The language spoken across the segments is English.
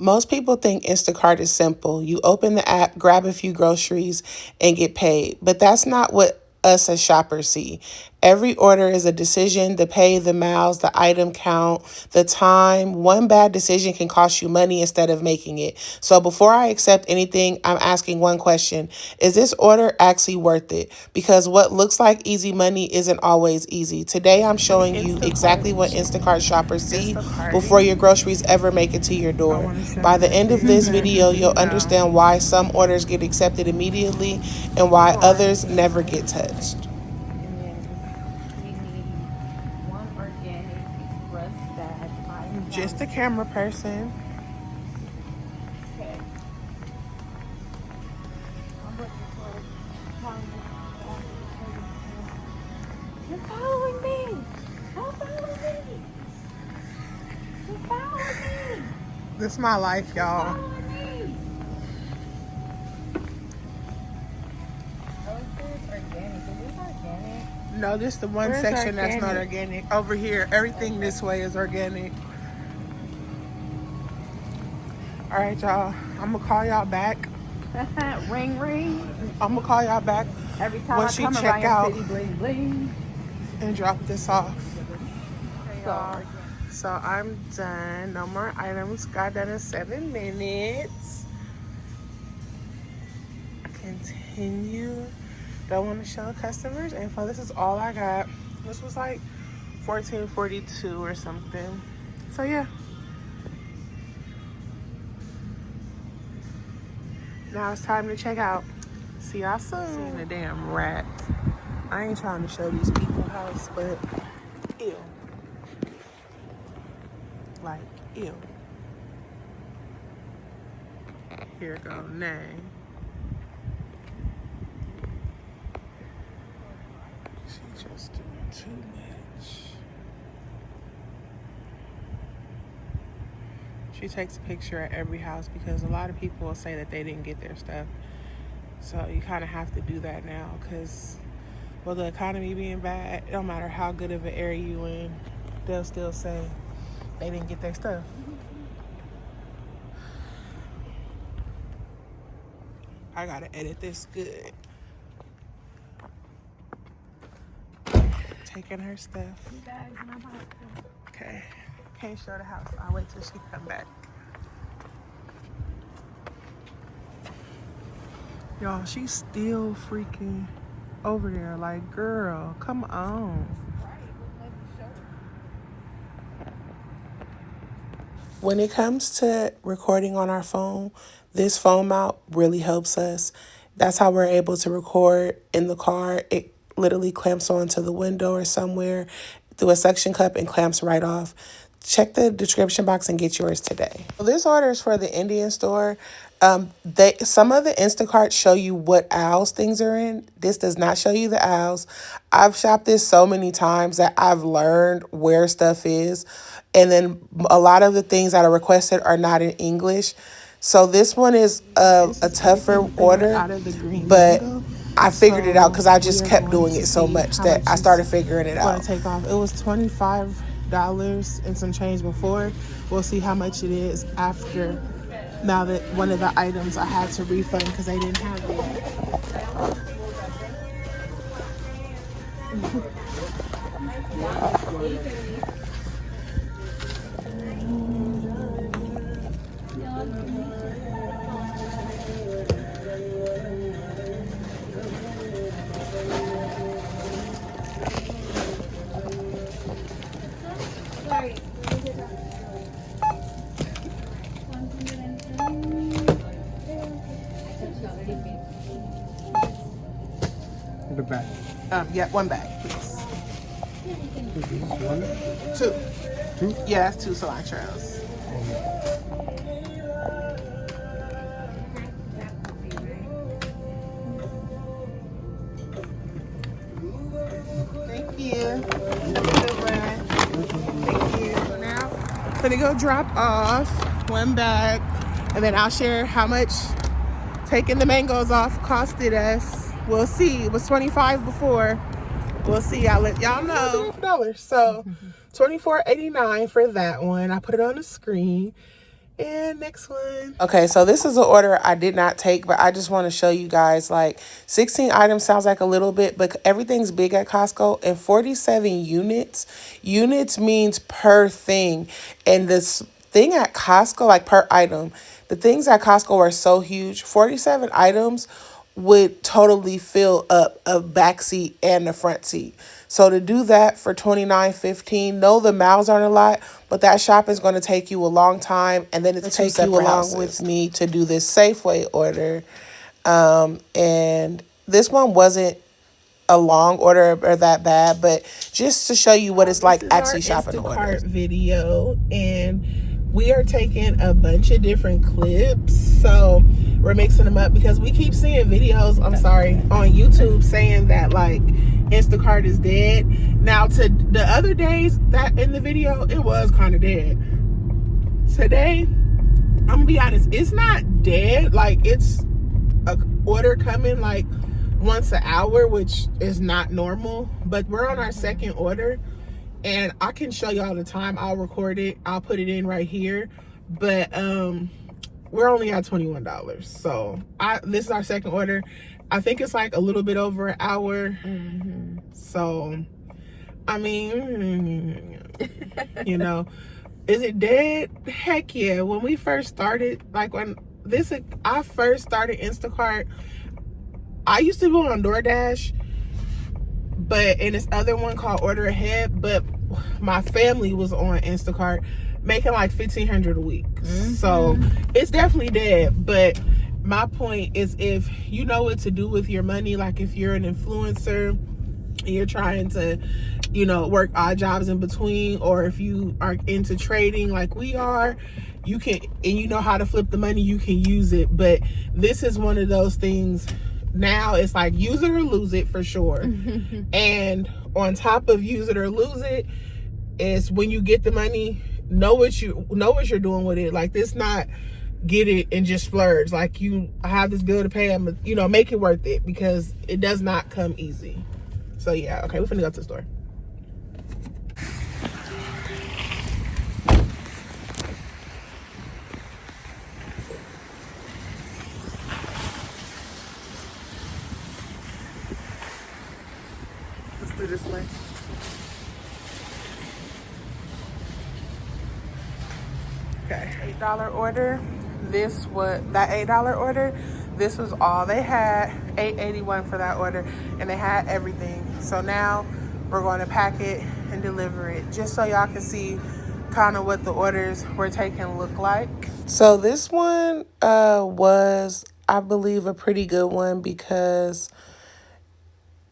Most people think Instacart is simple. You open the app, grab a few groceries, and get paid. But that's not what us as shoppers see. Every order is a decision: the pay, the miles, the item count, the time. One bad decision can cost you money instead of making it. So before I accept anything, I'm asking one question: is this order actually worth it? Because what looks like easy money isn't always easy. Today, I'm showing you exactly what Instacart shoppers see before your groceries ever make it to your door. By the end of this video, you'll understand why some orders get accepted immediately and why others never get touched. Just a camera person. You're following me. Don't follow me. You're following me. This is my life, y'all. Following me. Oh, it says organic. Is this organic? No, this is the one Where's section that's not organic? organic. Over here, everything this way is organic. All right, y'all. I'm gonna call y'all back. Ring, ring. I'm gonna call y'all back Every time when I she come check around out your city, bling, bling. and drop this off. So, So I'm done. No more items. Got done in 7 minutes. Continue. Don't want to show customers info. This is all I got. This was like $14.42 or something. So yeah. Now it's time to check out. See y'all soon. Seeing a damn rat. I ain't trying to show these people house, but ew. Like, ew. Here go Nay. She just doing too much. She takes a picture at every house because a lot of people will say that they didn't get their stuff. So you kind of have to do that now because with the economy being bad, it don't matter how good of an area you in, they'll still say they didn't get their stuff. I gotta edit this good. Taking her stuff. Okay. Can't show the house. I'll wait till she come back. Y'all, she's still freaking over there. Like, girl, come on. When it comes to recording on our phone, this phone mount really helps us. That's how we're able to record in the car. It literally clamps onto the window or somewhere through a suction cup and clamps right off. Check the description box and get yours today. Well, this order is for the Indian store. Some of the Instacart show you what aisles things are in. This does not show you the aisles. I've shopped this so many times that I've learned where stuff is. And then a lot of the things that are requested are not in English. So this one is a tougher order, but I figured it out because I just kept doing it so much that I started figuring it out. Take off. It was $25 and some change before. We'll see how much it is after. Now that one of the items I had to refund because they didn't have it. The bag. Yeah, one bag, please. One? Two. Two? Yeah, that's 2 cilantros. Thank you. Thank you. So now, I'm gonna go drop off one bag, and then I'll share how much taking the mangoes off costed us. We'll see. It was $25 before. We'll see. I'll let y'all know. So $24.89 for that one. I put it on the screen. And next one. Okay, so this is an order I did not take, but I just want to show you guys, like, 16 items sounds like a little bit, but everything's big at Costco, and 47 units. Units means per thing. And this thing at Costco, like per item, the things at Costco are so huge. 47 items would totally fill up a back seat and a front seat. So to do that for $29.15, no, the miles aren't a lot, but that shopping is going to take you a long time, and then it's take you along with me to do this Safeway order. And this one wasn't a long order or that bad, but just to show you what it's like actually shopping orders. Video, and we are taking a bunch of different clips, so we're mixing them up because we keep seeing videos, on YouTube saying that like Instacart is dead. Now, to the other days that in the video, it was kind of dead. Today, I'm gonna be honest, it's not dead. Like, it's a order coming like once an hour, which is not normal, but we're on our second order, and I can show y'all the time. I'll record it, I'll put it in right here, but we're only at $21. So this is our second order. I think it's like a little bit over an hour. So I mean, you know, is it dead? Heck yeah. When we first started, like when I first started Instacart, I used to go on DoorDash, and this other one called Order Ahead, but my family was on Instacart making like $1,500 a week. So it's definitely dead. But my point is, if you know what to do with your money, like if you're an influencer and you're trying to, you know, work odd jobs in between, or if you are into trading like we are, you can, and you know how to flip the money, you can use it. But this is one of those things. Now it's like use it or lose it for sure. And on top of use it or lose it is when you get the money, know what you're doing with it. Like, this not get it and just splurge. Like, I have this bill to pay, I'm, you know, make it worth it, because it does not come easy. So yeah, okay, we're finna go to the store. Let's do this way. Okay, $8 order. That $8 order, this was all they had. $8.81 for that order, and they had everything. So now we're going to pack it and deliver it, just so y'all can see kind of what the orders we're taking look like. So this one was, I believe, a pretty good one because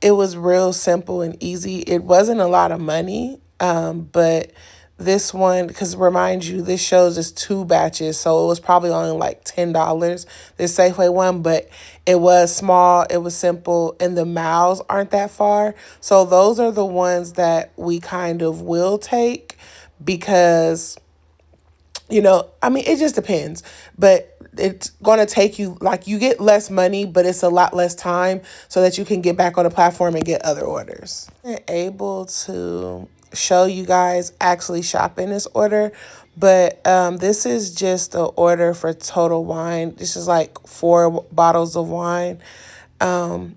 it was real simple and easy. It wasn't a lot of money, but this one, because remind you, this shows us 2 batches, so it was probably only like $10, this Safeway one, but it was small, it was simple, and the miles aren't that far. So those are the ones that we kind of will take, because, you know, I mean, it just depends, but it's going to take you, like, you get less money, but it's a lot less time so that you can get back on the platform and get other orders. I'm able to show you guys actually shopping this order, but this is just an order for Total Wine. This is like 4 bottles of wine. I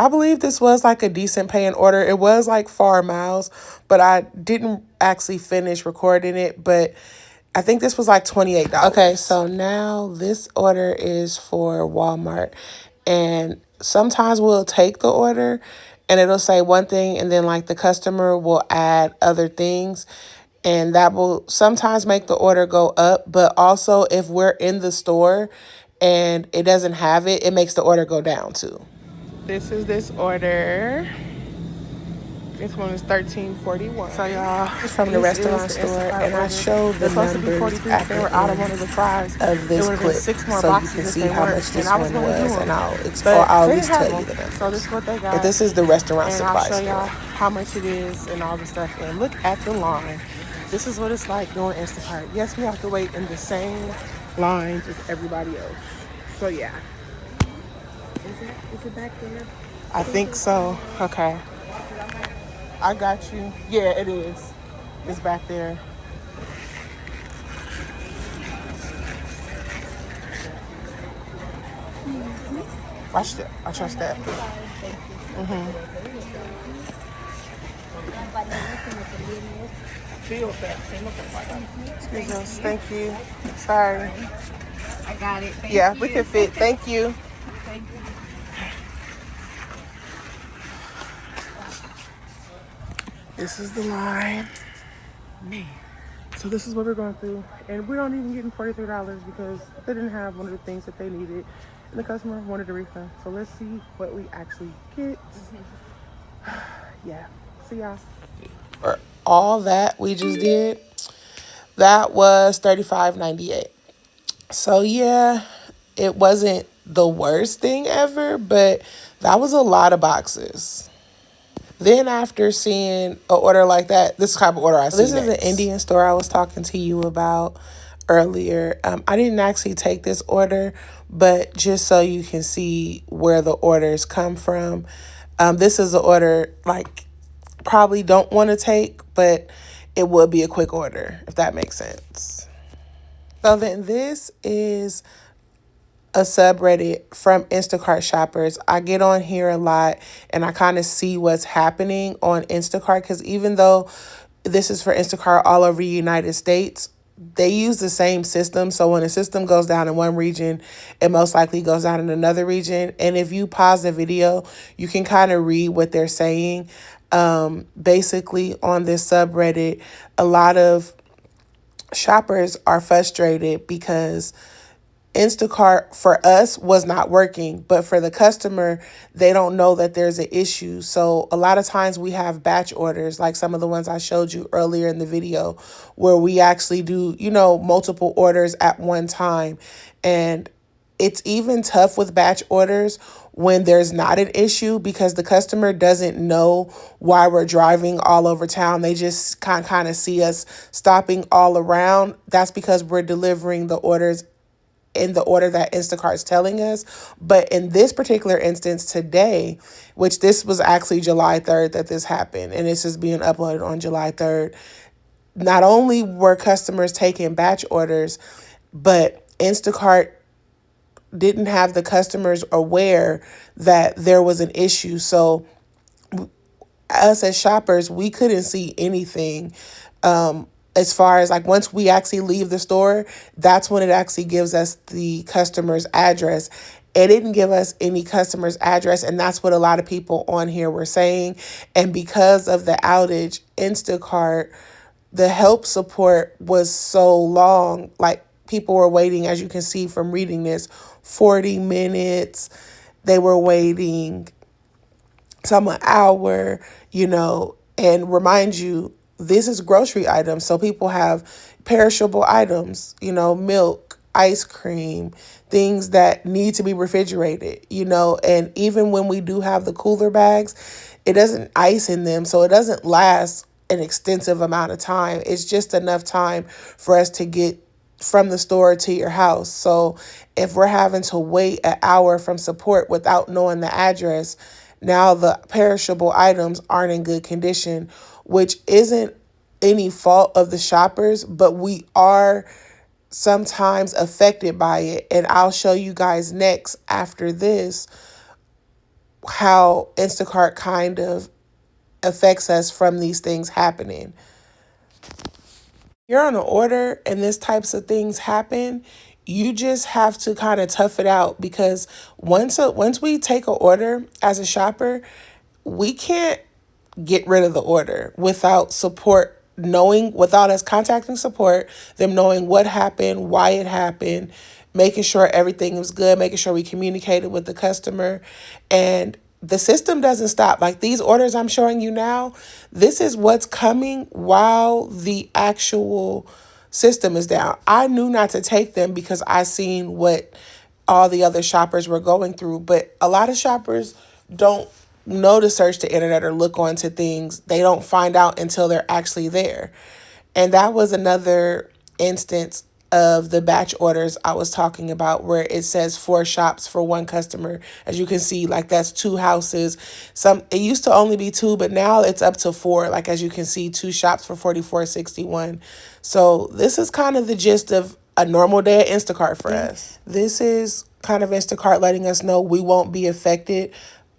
believe this was like a decent paying order. It was like 4 miles, but I didn't actually finish recording it, but I think this was like $28. Okay, so now this order is for Walmart, and sometimes we'll take the order and it'll say one thing, and then like the customer will add other things, and that will sometimes make the order go up. But also, if we're in the store and it doesn't have it, it makes the order go down too. This is this order. This one is $13.41. So y'all, it's from the restaurant store, and I showed the numbers at the out of one of the fries of this clip, 6 more so you can see how much this one was, and I'll at least tell you the numbers. So this is what they got. But this is the restaurant supply store. And I'll show y'all how much it is and all the stuff. And look at the line. This is what it's like doing Instacart. Yes, we have to wait in the same lines as everybody else. So yeah. Is it back there? I think so. Okay. I got you. Yeah, it is. It's back there. Watch that. I trust that. Excuse us. Thank you. Sorry. I got it. Thank Yeah, you. we can fit. Thank you. Thank you. This is the line. Man. So this is what we're going through. And we don't even get $43 because they didn't have one of the things that they needed. And the customer wanted a refund. So let's see what we actually get. Yeah. See y'all. For all that we just did, that was $35.98. So yeah, it wasn't the worst thing ever, but that was a lot of boxes. Then after seeing an order like that, this type of order I see next. This is the Indian store I was talking to you about earlier. I didn't actually take this order, but just so you can see where the orders come from. This is an order like probably don't want to take, but it would be a quick order if that makes sense. So then this is a subreddit from Instacart shoppers. I get on here a lot and I kind of see what's happening on Instacart because even though this is for Instacart all over the United States, they use the same system. So when a system goes down in one region, it most likely goes down in another region. And if you pause the video, you can kind of read what they're saying. Basically on this subreddit, a lot of shoppers are frustrated because Instacart for us was not working, but for the customer, they don't know that there's an issue. So a lot of times we have batch orders, like some of the ones I showed you earlier in the video, where we actually do, multiple orders at one time. And it's even tough with batch orders when there's not an issue because the customer doesn't know why we're driving all over town. They just kind of see us stopping all around. That's because we're delivering the orders in the order that Instacart's telling us. But in this particular instance today, which this was actually July 3rd that this happened, and this is being uploaded on July 3rd, not only were customers taking batch orders, but Instacart didn't have the customers aware that there was an issue. So us as shoppers, we couldn't see anything. As far as like once we actually leave the store, that's when it actually gives us the customer's address. It didn't give us any customer's address, and that's what a lot of people on here were saying. And because of the outage, Instacart, the help support was so long. Like people were waiting, as you can see from reading this, 40 minutes. They were waiting some an hour, and remind you, this is grocery items. So people have perishable items, milk, ice cream, things that need to be refrigerated, and even when we do have the cooler bags, it doesn't ice in them. So it doesn't last an extensive amount of time. It's just enough time for us to get from the store to your house. So if we're having to wait an hour from support without knowing the address, now the perishable items aren't in good condition, which isn't any fault of the shoppers, but we are sometimes affected by it. And I'll show you guys next after this how Instacart kind of affects us from these things happening. You're on an order and this types of things happen, you just have to kind of tough it out because once we take an order as a shopper, we can't get rid of the order without support without us contacting support, them knowing what happened, why it happened, making sure everything was good, making sure we communicated with the customer. And the system doesn't stop. Like these orders I'm showing you now, this is what's coming while the actual system is down. I knew not to take them because I seen what all the other shoppers were going through, but a lot of shoppers don't know to search the internet or look onto things. They don't find out until they're actually there. And that was another instance of the batch orders I was talking about where it says 4 shops for one customer. As you can see, like that's 2 houses. It used to only be 2, but now it's up to 4. Like as you can see, 2 shops for $44.61. So this is kind of the gist of a normal day at Instacart for us. This is kind of Instacart letting us know we won't be affected.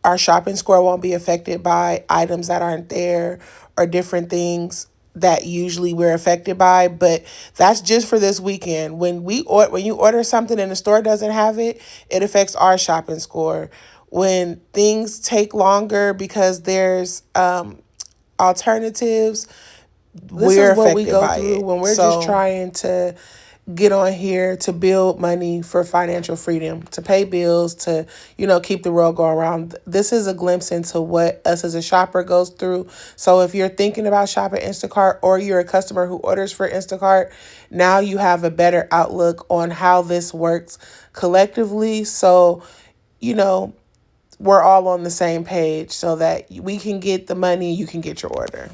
Our shopping score won't be affected by items that aren't there or different things that usually we're affected by. But that's just for this weekend. When you order something and the store doesn't have it, it affects our shopping score. When things take longer because there's alternatives, we're affected by it. When we're just trying to get on here to build money for financial freedom, to pay bills, to, keep the world going around. This is a glimpse into what us as a shopper goes through. So if you're thinking about shopping Instacart or you're a customer who orders for Instacart, now you have a better outlook on how this works collectively. So, we're all on the same page so that we can get the money, you can get your order.